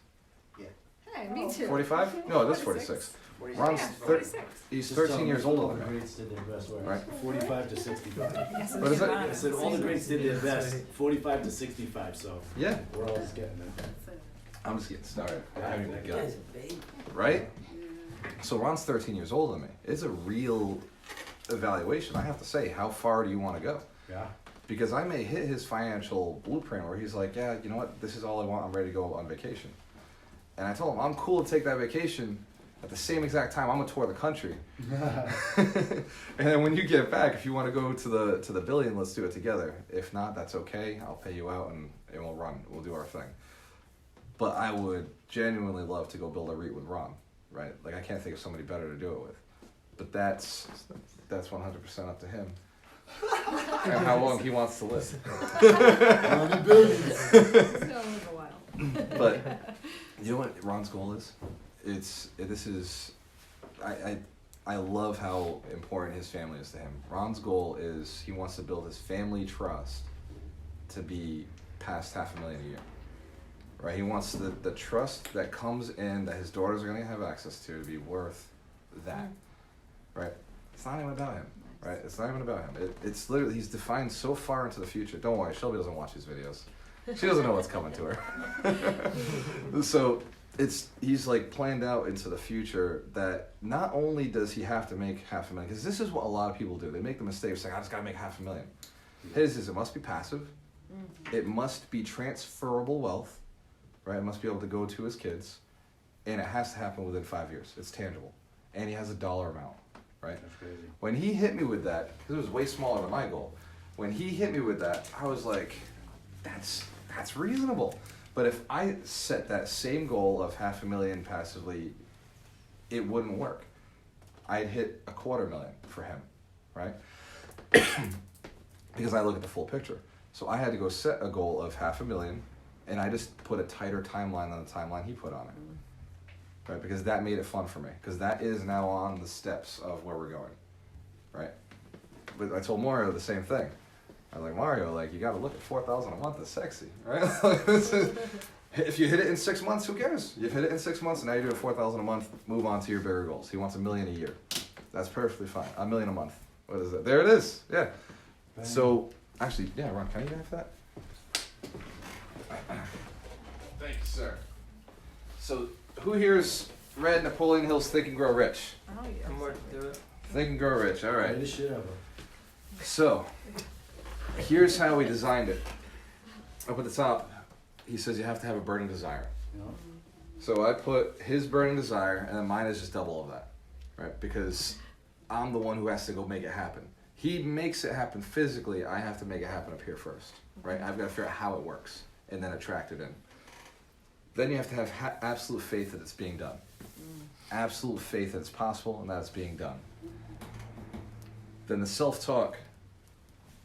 Yeah, me too. 45? No, that's 46. Ron's Yeah, 30, he's 13 years older All than the me. greats did their best work. Right. 45 to 65. Yes, What is it? I said all the greats did their best. 45 to 65. So Yeah, we're all just getting there. I'm just getting started. I haven't even You begun. guys are baby. Right? So Ron's 13 years older than me. It's a real evaluation. I have to say, how far do you want to go? Yeah. Because I may hit his financial blueprint where he's like, yeah, you know what, this is all I want, I'm ready to go on vacation. And I told him, I'm cool to take that vacation. At the same exact time, I'm gonna tour the country. And then when you get back, if you want to go to the billion, let's do it together. If not, that's okay. I'll pay you out and we'll run. We'll do our thing. But I would genuinely love to go build a REIT with Ron, right? Like I can't think of somebody better to do it with. But that's 100% up to him. And how long he wants to live. Money billions. It's gonna live a while. But you know what Ron's goal is? I love how important his family is to him. Ron's goal is he wants to build his family trust to be past $500,000 a year. Right? He wants the trust that comes in that his daughters are gonna have access to be worth that. Right? It's not even about him. Right? It's not even about him. It's literally he's defined so far into the future. Don't worry, Shelby doesn't watch these videos. She doesn't know what's coming to her. So he's like planned out into the future that not only does he have to make $500,000, because this is what a lot of people do. They make the mistake of saying, I just gotta make $500,000. His is it must be passive. It must be transferable wealth, right? It must be able to go to his kids, and it has to happen within 5 years. It's tangible. And he has a dollar amount, right? That's crazy. When he hit me with that, because it was way smaller than my goal, when he hit me with that, I was like, that's reasonable. But if I set that same goal of $500,000 passively, it wouldn't work. I'd hit $250,000 for him, right? Because I look at the full picture. So I had to go set a goal of $500,000, and I just put a tighter timeline than the timeline he put on it, right? Because that made it fun for me. Because that is now on the steps of where we're going, right? But I told Mario the same thing. I was like, Mario, like, you gotta look at $4,000 a month, it's sexy, right? If you hit it in 6 months, who cares? You've hit it in 6 months, and now you're doing $4,000 a month, move on to your bigger goals. He wants $1 million a year. That's perfectly fine. $1 million a month. What is it? There it is, yeah. So, actually, yeah, Ron, can I have that? Thank you, sir. So, who here's read Napoleon Hill's Think and Grow Rich? Oh, yeah. I'm working through it. Think and Grow Rich, all right. Greatest shit ever. So, here's how we designed it. Up at the top, he says you have to have a burning desire. You know? So I put his burning desire, and then mine is just double of that, right? Because I'm the one who has to go make it happen. He makes it happen physically. I have to make it happen up here first, right? I've got to figure out how it works, and then attract it in. Then you have to have absolute faith that it's being done. Absolute faith that it's possible and that it's being done. Then the self-talk.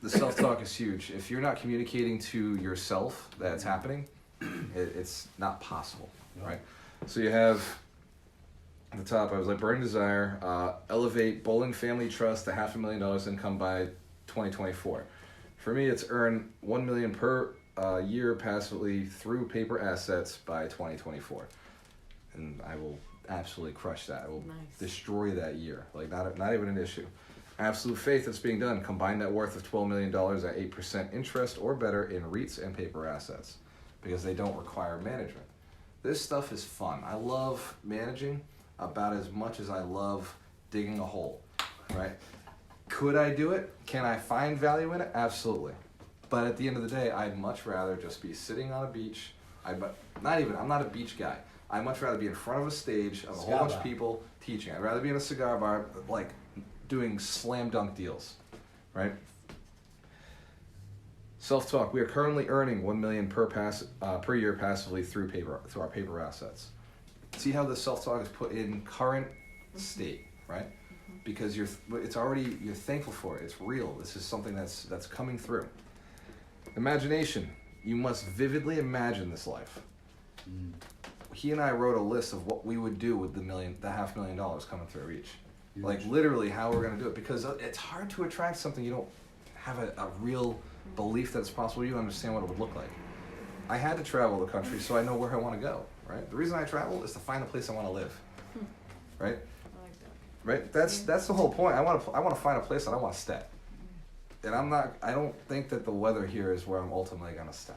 The self-talk is huge. If you're not communicating to yourself that it's happening, it's not possible, right? So you have at the top, I was like, burning desire, elevate bowling family trust to $500,000 income by 2024. For me, it's earn $1 million per year passively through paper assets by 2024, and I will absolutely crush that. I will destroy that year, like not even an issue. Absolute faith that's being done. Combine net worth of $12 million at 8% interest or better in REITs and paper assets, because they don't require management. This stuff is fun. I love managing about as much as I love digging a hole, right? Could I do it? Can I find value in it? Absolutely. But at the end of the day, I'd much rather just be sitting on a beach. I'm not a beach guy. I'd much rather be in front of a stage of a whole bunch of people teaching. I'd rather be in a cigar bar, like, doing slam dunk deals, right? Self-talk. We are currently earning $1 million per year passively through our paper assets. See how the self-talk is put in current state, right? Because you're thankful for it. It's real. This is something that's coming through. Imagination. You must vividly imagine this life. He and I wrote a list of what we would do with the $500,000 coming through each. Like literally how we're gonna do it, because it's hard to attract something you don't have a real belief that it's possible. You don't understand what it would look like. I had to travel the country, so I know where I want to go. right? The reason I travel is to find a place I want to live, right? I like that. Right? That's the whole point. I want to find a place that I want to stay. And I don't think that the weather here is where I'm ultimately going to stay,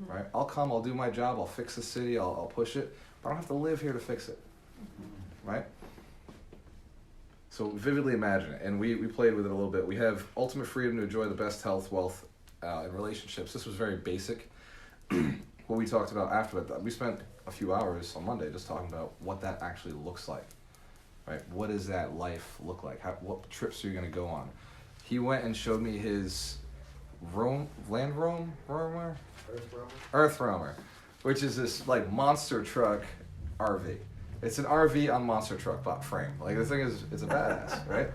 right? I'll come, I'll do my job, I'll fix the city, I'll push it, but I don't have to live here to fix it, right? So vividly imagine it, and we played with it a little bit. We have ultimate freedom to enjoy the best health, wealth, and relationships. This was very basic. What we talked about after that, we spent a few hours on Monday just talking about what that actually looks like, right? What does that life look like? What trips are you going to go on? He went and showed me his Earth Roamer, which is this like monster truck RV. It's an RV on monster truck frame. Like the thing is, it's a badass, right?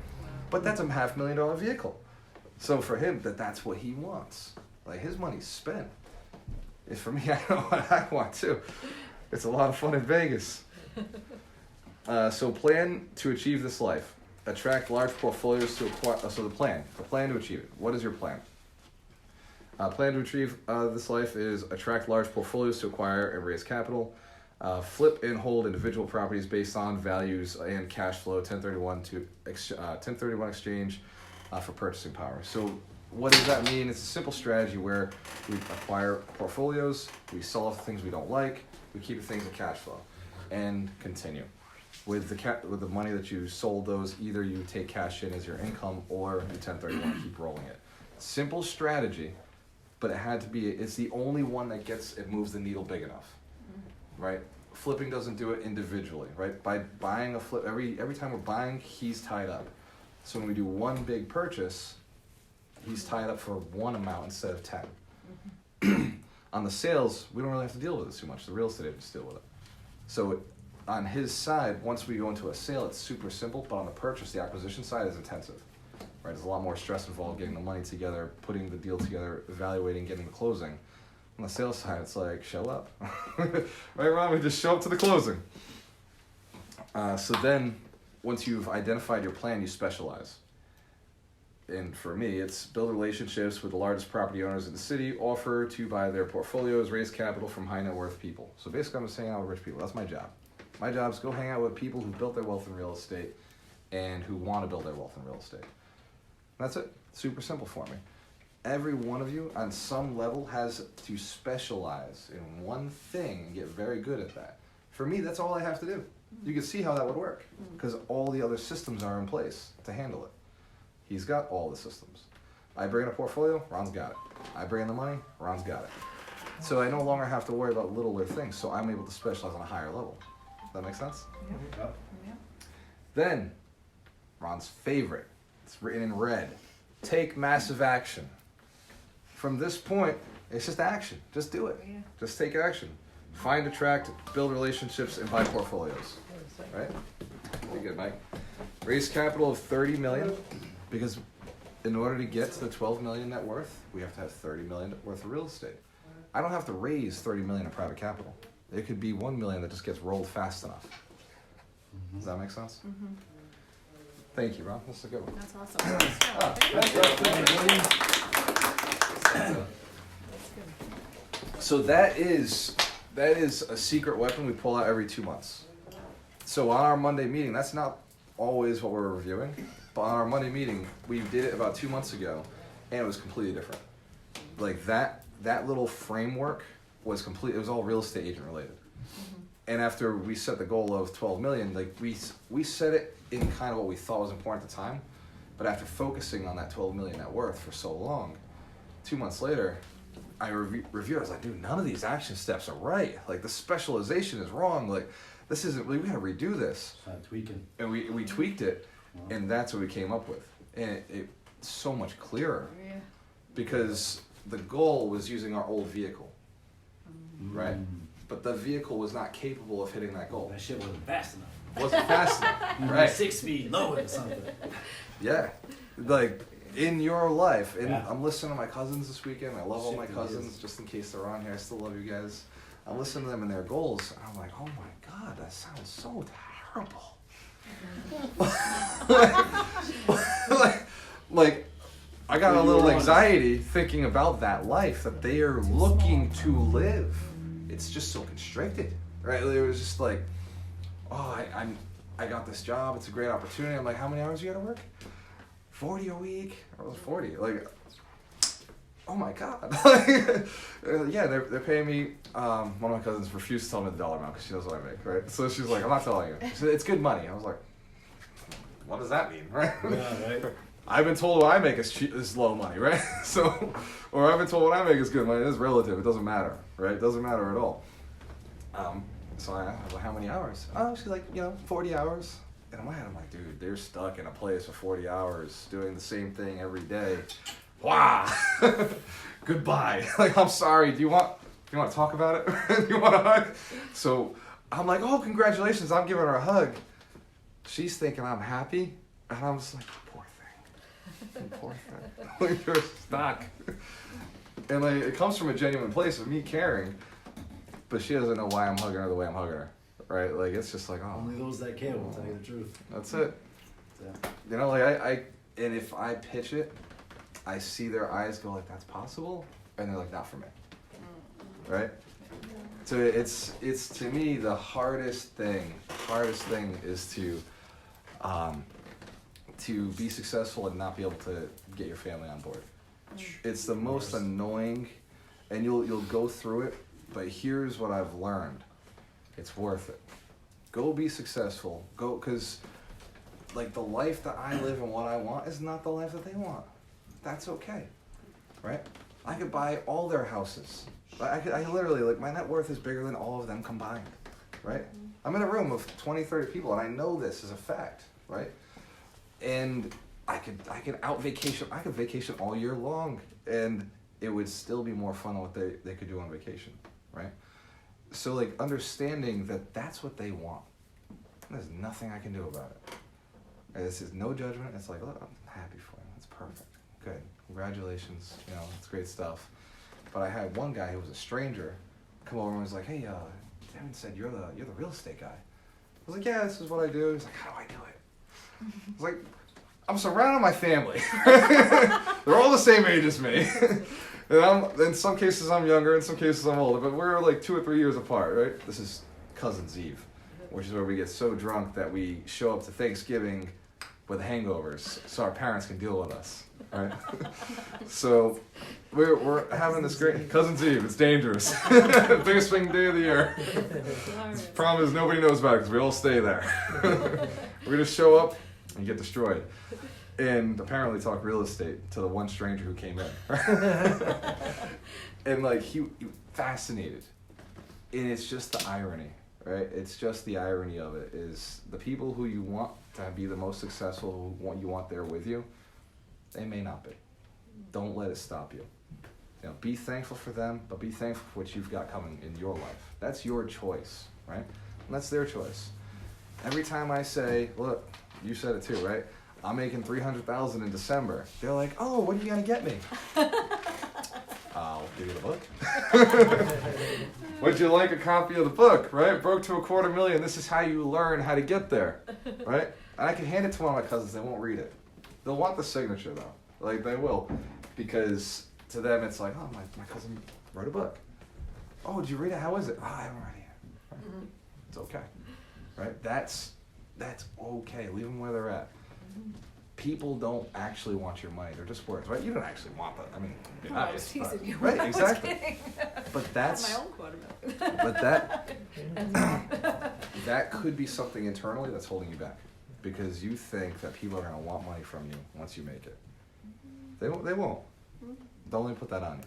But that's a $500,000 vehicle. So for him, that's what he wants. Like his money's spent. If for me, I know what I want too. It's a lot of fun in Vegas. So plan to achieve this life. Attract large portfolios to acquire. So the plan to achieve it. What is your plan? Plan to achieve this life is attract large portfolios to acquire and raise capital. Flip and hold individual properties based on values and cash flow. 1031 exchange for purchasing power. So what does that mean? It's a simple strategy where we acquire portfolios, we sell off things we don't like, we keep things in cash flow, and continue. With the money that you sold those, either you take cash in as your income or you 1031 keep rolling it. Simple strategy, but it's the only one that moves the needle big enough, right? Flipping doesn't do it individually, right? By buying a flip, every time we're buying, he's tied up. So when we do one big purchase, he's tied up for one amount instead of 10. On the sales, we don't really have to deal with it too much. The real estate agents deal with it. So on his side, once we go into a sale, it's super simple, but on the purchase, the acquisition side is intensive, right? There's a lot more stress involved getting the money together, putting the deal together, evaluating, getting the closing. On the sales side, it's like, show up. Right, Ron? We just show up to the closing. So then, once you've identified your plan, you specialize. And for me, it's build relationships with the largest property owners in the city, offer to buy their portfolios, raise capital from high net worth people. So basically, I'm just hanging out with rich people. That's my job. My job is go hang out with people who built their wealth in real estate and who want to build their wealth in real estate. That's it. Super simple for me. Every one of you, on some level, has to specialize in one thing and get very good at that. For me, that's all I have to do. You can see how that would work because all the other systems are in place to handle it. He's got all the systems. I bring in a portfolio, Ron's got it. I bring in the money, Ron's got it. So I no longer have to worry about littler things, so I'm able to specialize on a higher level. Does that make sense? Yeah. Then, Ron's favorite, it's written in red, take massive action. From this point, it's just action. Just do it. Yeah. Just take action. Find, attract, build relationships, and buy portfolios. Right? Pretty good, Mike. Raise capital of $30 million, because in order to get to the $12 million net worth, we have to have $30 million worth of real estate. I don't have to raise $30 million in private capital. It could be $1 million that just gets rolled fast enough. Does that make sense? Thank you, Ron. That's a good one. That's awesome. That's good. So that is a secret weapon we pull out every 2 months. So on our Monday meeting, that's not always what we're reviewing, but on our Monday meeting, we did it about 2 months ago, and it was completely different. Like that little framework was complete. It was all real estate agent related. And after we set the goal of 12 million, like we set it in kind of what we thought was important at the time, but after focusing on that 12 million net worth for so long, 2 months later, I reviewed. I was like, dude, none of these action steps are right. Like the specialization is wrong. Like this isn't. We gotta redo this. Tweaking. And we tweaked it, and that's what we came up with. And it's so much clearer Yeah. because the goal was using our old vehicle, right? But the vehicle was not capable of hitting that goal. That shit wasn't fast enough. Wasn't fast enough, You were right? 6 feet lower or something. Yeah, like in your life. And Yeah. I'm listening to my cousins this weekend. I love all my Shit, cousins, yes. just in case they're on here. I still love you guys. I'm listening to them and their goals, and I'm like, oh my god, that sounds so terrible. like, I got a little anxiety thinking about that life that they are looking to live. It's just so constricted. right? It was just like, oh, I got this job. It's a great opportunity. I'm like, how many hours you gotta work? 40 a week. I was 40. Like, oh my God. Yeah, they're paying me. One of my cousins refused to tell me the dollar amount because she knows what I make, right? So she's like, I'm not telling you. She said, it's good money. I was like, what does that mean, right? Yeah, right. I've been told what I make is low money, right? So, or I've been told what I make is good money. It's relative. It doesn't matter, right? It doesn't matter at all. So I was like, how many hours? Oh, she's like, 40 hours. And in my head, I'm like, dude, they're stuck in a place for 40 hours doing the same thing every day. Wow. Goodbye. Like, I'm sorry. Do you want to talk about it? Do you want a hug? So I'm like, oh, congratulations. I'm giving her a hug. She's thinking I'm happy. And I'm just like, poor thing. Poor thing. Like, you're stuck. And like, it comes from a genuine place of me caring. But she doesn't know why I'm hugging her the way I'm hugging her. Right? Like, it's just like, oh. Only those that care will tell you the truth. That's it. Yeah. Like, and if I pitch it, I see their eyes go like, that's possible? And they're like, not for me. Right? So it's to me, the hardest thing is to be successful and not be able to get your family on board. It's the most annoying, and you'll go through it, but here's what I've learned. It's worth it. Go be successful. Go, because like the life that I live and what I want is not the life that they want. That's okay, right? I could buy all their houses. I literally, like, my net worth is bigger than all of them combined, right? I'm in a room of 20, 30 people, and I know this is a fact, right? And I could vacation all year long, and it would still be more fun than what they could do on vacation, right? So, like, understanding that that's what they want. There's nothing I can do about it. And this is no judgment. It's like, look, I'm happy for you. That's perfect. Good. Congratulations. It's great stuff. But I had one guy who was a stranger come over and was like, hey, Devin said you're the real estate guy. I was like, yeah, this is what I do. He's like, how do I do it? I was like, I'm surrounded by my family. They're all the same age as me. And in some cases I'm younger, in some cases I'm older, but we're like 2 or 3 years apart, right? This is Cousin's Eve, which is where we get so drunk that we show up to Thanksgiving with hangovers so our parents can deal with us, right? So we're having this great Cousin's Eve. It's dangerous. Biggest swing day of the year. Problem is nobody knows about it because we all stay there. We're gonna show up and get destroyed, and apparently talk real estate to the one stranger who came in. And like he fascinated, and it's just the irony, right? It's just the irony of it is the people who you want to be the most successful, who you want there with you, they may not be. Don't let it stop you. Be thankful for them, but be thankful for what you've got coming in your life. That's your choice, right? And that's their choice. Every time I say, look, you said it too, right? I'm making $300,000 in December. They're like, oh, what are you gonna get me? I'll give you the book. Would you like a copy of the book, right? Broke to $250,000. This is how you learn how to get there, right? And I can hand it to one of my cousins. They won't read it. They'll want the signature though. Like they will, because to them it's like, oh, my cousin wrote a book. Oh, did you read it? How is it? Oh, I haven't read it yet. Right? It's okay, right? That's okay. Leave them where they're at. People don't actually want your money. They're just words, right? You don't actually want that. I mean, Oh, I was teasing you. right? I was Exactly. kidding. But that's my own quota milk. but that could be something internally that's holding you back, because you think that people are going to want money from you once you make it. They won't. Don't let me put that on you.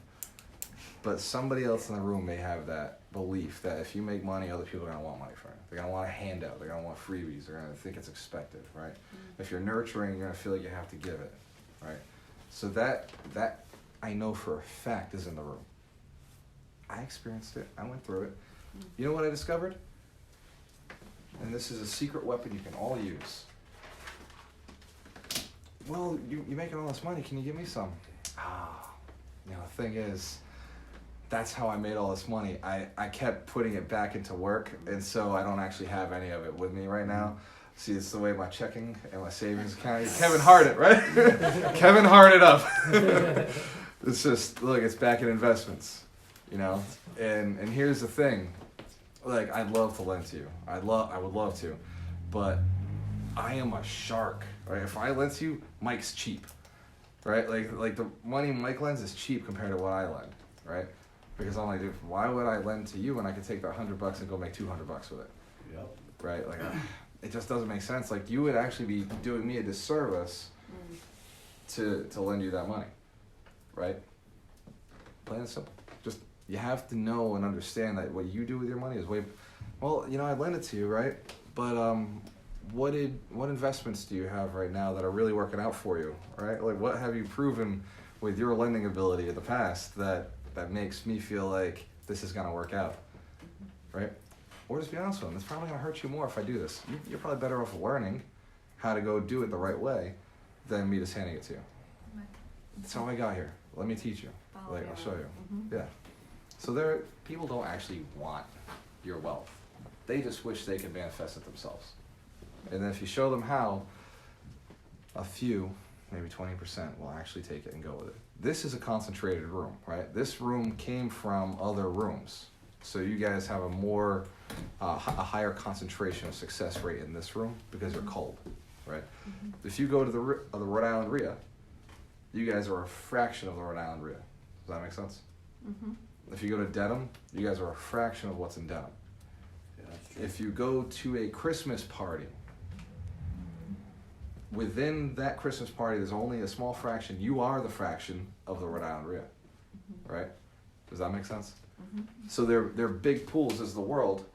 But somebody else in the room may have that belief that if you make money, other people are going to want money from you. They're going to want a handout. They're going to want freebies. They're going to think it's expected, right? If you're nurturing, you're going to feel like you have to give it, right? So that I know for a fact is in the room. I experienced it. I went through it. You know what I discovered? And this is a secret weapon you can all use. Well, you're making all this money. Can you give me some? The thing is, that's how I made all this money. I kept putting it back into work, and so I don't actually have any of it with me right now. See, it's the way my checking and my savings account. Kevin Hart it, right? Kevin Hart it up. It's just, look, it's back in investments, And here's the thing. like I'd love to lend to you. I would love to, but I am a shark. Right? If I lend to you, Mike's cheap. Right? Like the money Mike lends is cheap compared to what I lend. Right? Because I'm like, dude, why would I lend to you when I could take that $100 and go make $200 with it? Yep. Right? Like, it just doesn't make sense. Like, you would actually be doing me a disservice to lend you that money. Right? Plain and simple. Just, you have to know and understand that what you do with your money is way, well, you know, I lend it to you, right? But what investments do you have right now that are really working out for you, right? Like, what have you proven with your lending ability in the past that makes me feel like this is gonna work out, right? Or just be honest with them, it's probably gonna hurt you more if I do this. You're probably better off learning how to go do it the right way than me just handing it to you. That's how I got here. Let me teach you. Like, I'll show you. Yeah. So people don't actually want your wealth. They just wish they could manifest it themselves. And then if you show them how, a few, maybe 20% will actually take it and go with it. This is a concentrated room, right? This room came from other rooms. So you guys have a higher concentration of success rate in this room because you're cold, right? If you go to the Rhode Island RIA, you guys are a fraction of the Rhode Island RIA. Does that make sense? If you go to Dedham, you guys are a fraction of what's in Dedham. Yeah, that's true. If you go to a Christmas party, within that Christmas party, there's only a small fraction. You are the fraction of the Rhode Island RIA, right? Does that make sense? So they're big pools is the world,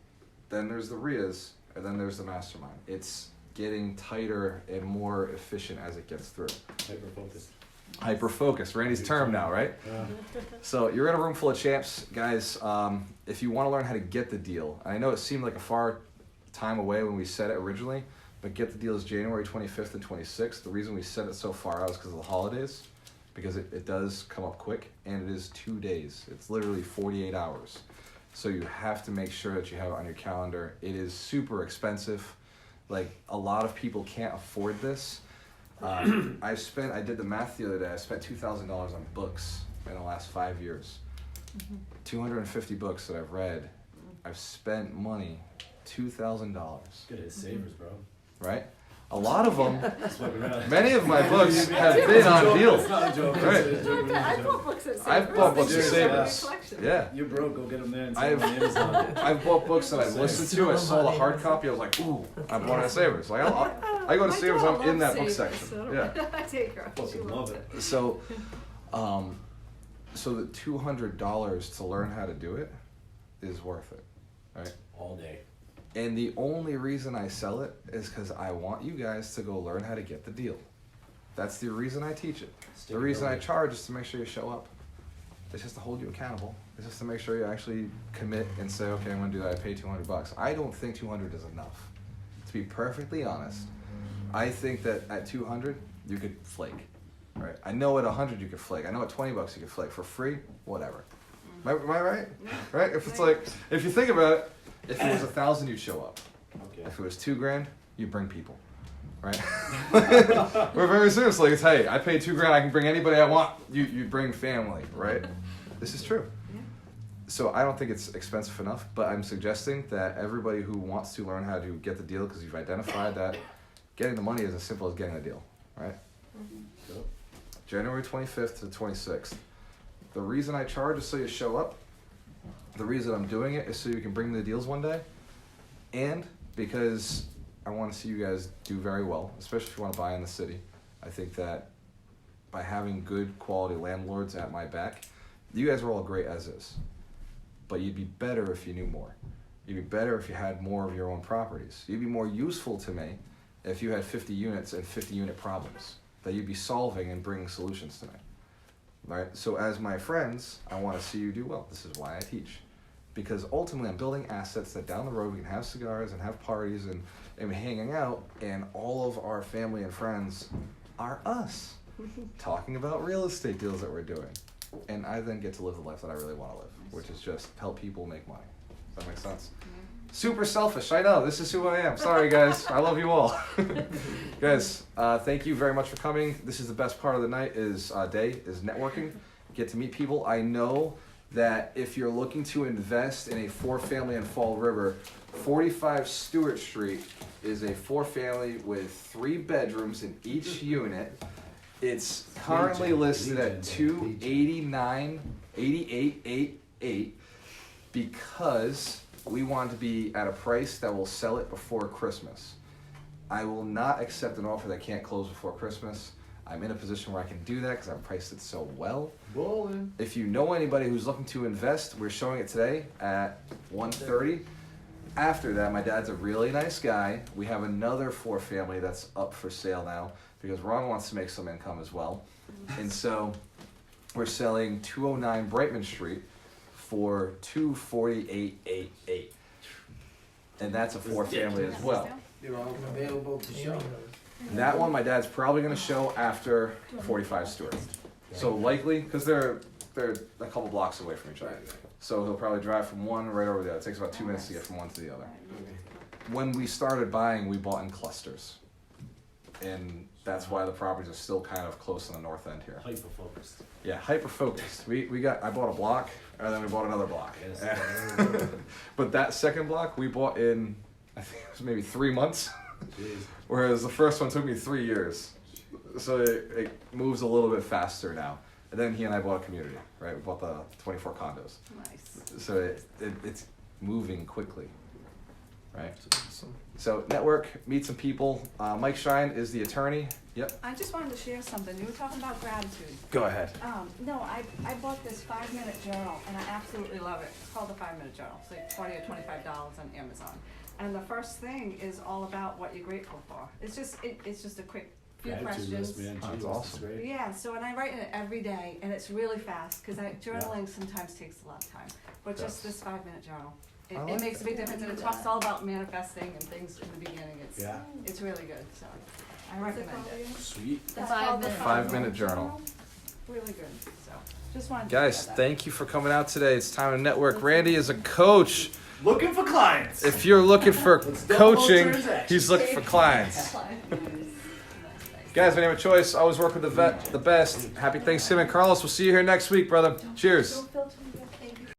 then there's the RIAs, and then there's the mastermind. It's getting tighter and more efficient as it gets through. Hyper-focused. Hyper-focused, Randy's term now, right? Yeah. So you're in a room full of champs, guys. If you want to learn how to get the deal, I know it seemed like a far time away when we said it originally, but get the deal is January 25th and 26th. The reason we set it so far out is because of the holidays, because it does come up quick, and it is 2 days. It's literally 48 hours. So you have to make sure that you have it on your calendar. It is super expensive. Like, a lot of people can't afford this. I did the math the other day. I spent $2,000 on books in the last 5 years. 250 books that I've read. I've spent money, $2,000. Good at savers, bro. Right? A lot of them, That's what we're at. many of my books have been on deal. It's not a joke. Right. It's a joke. I bought books at Savers. I've bought books at Savers. Collection. Yeah. You're broke, go get them there and sell I've- them on Amazon. I've bought books that I've listened to. I saw the hard copy. I was like, ooh, I bought it at Savers. Like, I go to My Savers. daughter I'm in that loves book Savers, section. so Yeah. I take her. She Fucking loves love it. So the $200 to learn how to do it is worth it, right? All day. And the only reason I sell it is because I want you guys to go learn how to get the deal. That's the reason I teach it. The reason I charge is to make sure you show up. It's just to hold you accountable. It's just to make sure you actually commit and say, okay, I'm gonna do that. I pay $200. I don't think 200 is enough. To be perfectly honest, I think that at 200 you could flake. Right? I know at 100 you could flake. I know at $20 you could flake. For free, whatever. Am I right? Right? If it's like, if you think about it, if it was 1,000, you'd show up. Okay. If it was $2,000, you'd bring people, right? We're very serious. Like, it's, hey, I paid $2,000. I can bring anybody I want. You bring family, right? This is true. So I don't think it's expensive enough, but I'm suggesting that everybody who wants to learn how to get the deal, because you've identified that getting the money is as simple as getting the deal, right? Yep. January 25th to the 26th. The reason I charge is so you show up. The reason I'm doing it is so you can bring me the deals one day, and because I want to see you guys do very well, especially if you want to buy in the city. I think that by having good quality landlords at my back, you guys are all great as is, but you'd be better if you knew more. You'd be better if you had more of your own properties. You'd be more useful to me if you had 50 units and 50 unit problems that you'd be solving and bringing solutions to me. Right? So as my friends, I want to see you do well. This is why I teach. Because ultimately I'm building assets that down the road we can have cigars and have parties and hanging out, and all of our family and friends are us talking about real estate deals that we're doing. And I then get to live the life that I really want to live, which is just help people make money. Does that make sense? Super selfish, I know. This is who I am. Sorry, guys. I love you all. Guys, thank you very much for coming. This is the best part of the night is networking. Get to meet people. I know that if you're looking to invest in a 4-family in Fall River, 45 Stewart Street is a 4-family with 3 bedrooms in each unit. It's currently listed at $289,8888 because we want to be at a price that will sell it before Christmas. I will not accept an offer that can't close before Christmas. I'm in a position where I can do that because I've priced it so well. Ballin'. If you know anybody who's looking to invest, we're showing it today at 130. After that, my dad's a really nice guy. We have another 4-family that's up for sale now because Ron wants to make some income as well. And so we're selling 209 Brightman Street for $248,888. And that's a 4-family as well. They're all available to show. That one my dad's probably gonna show after 45 Stewart. So likely, because they're a couple blocks away from each other. So he'll probably drive from one right over the other. It takes about 2 minutes to get from one to the other. When we started buying, we bought in clusters. And that's why the properties are still kind of close on the north end here. Hyper focused. Yeah, hyper focused. I bought a block, and then we bought another block. Yes. But that second block we bought in, I think it was maybe 3 months. Jeez. Whereas the first one took me 3 years. So it moves a little bit faster now. And then he and I bought a community, right? We bought the 24 condos. Nice. So it's moving quickly, right? Awesome. So network, meet some people. Mike Shine is the attorney. Yep. I just wanted to share something. You were talking about gratitude. Go ahead. No, I bought this 5-minute journal and I absolutely love it. It's called the 5-minute journal. It's like $20 or $25 on Amazon. And the first thing is all about what you're grateful for. It's just a quick few Gratitude questions. list, man. Oh, that's Jeez, awesome. That's great. Yeah, so and I write it every day and it's really fast because journaling sometimes takes a lot of time. But just Yes. this 5-minute journal. I It like makes a big difference and it talks all about manifesting and things in the beginning. It's really good, so I recommend it. Sweet. The 5-minute. 5-minute journal. Really good, so just wanted to Guys, share that. thank you for coming out today. It's time to network. Randy is a coach. Looking for clients. If you're looking for Let's double coaching, transaction. he's looking for clients. Guys, when you have a choice, always work with the best. Happy Thanksgiving, Carlos. We'll see you here next week, brother. Cheers. Don't filter